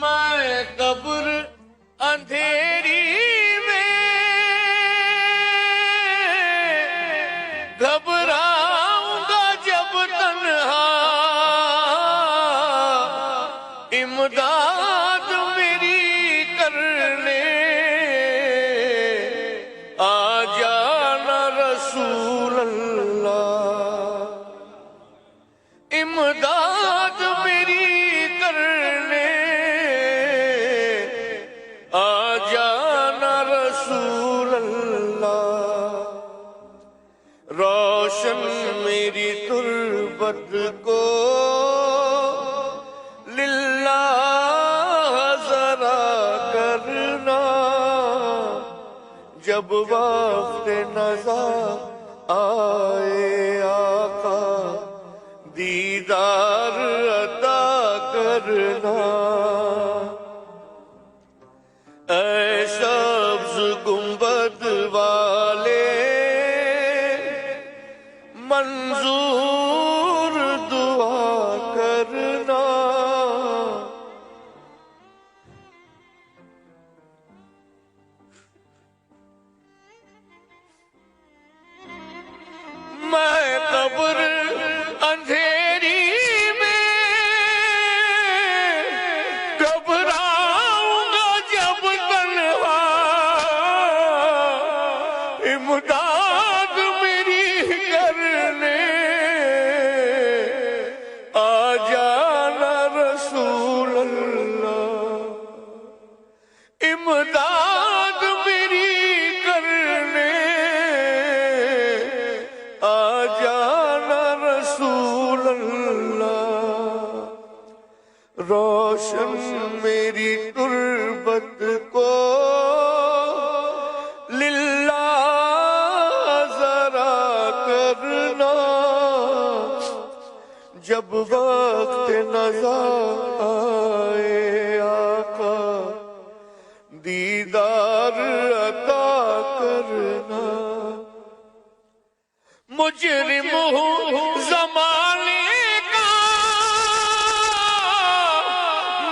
میں قبر اندھیری میں گھبراؤں گا جب تنہا، امداد میری کرنے آ جانا رسول اللہ، امداد میری کرنے آ جانا رسول اللہ، روشن میری تربت کو للہ ذرا کرنا، جب وقت نزا آئے آقا دیدار عطا کرنا، اے سبز گنبد والے منظور دعا کرنا، میں قبر اندھیری میں گھبراؤں گا جب تنہا، امداد میری کرنے آ جانا رسول اللہ، امداد میری کرنے آ جانا رسول اللہ، روشن میری تربت کو للہ ذرا کرنا، جب وقت نزا آئے آقا دیدار عطا کرنا، مجرم ہوں زمانے کا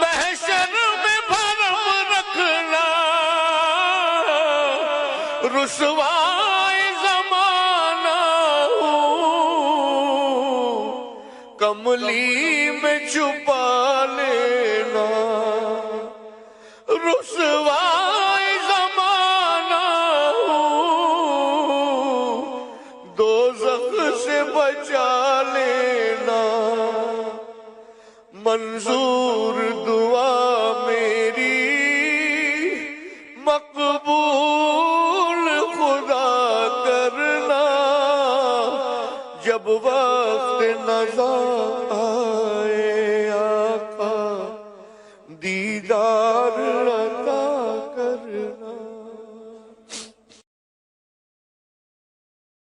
محشر میں بھرم رکھنا، رسوائے زمانہ ہوں کملی میں چھپا لینا، رسوائے زمانہ دوزخ سے بچا لینا، منظور دعا میری مقبول خدا کرنا، جب وقت نزا آئے آقا دیدار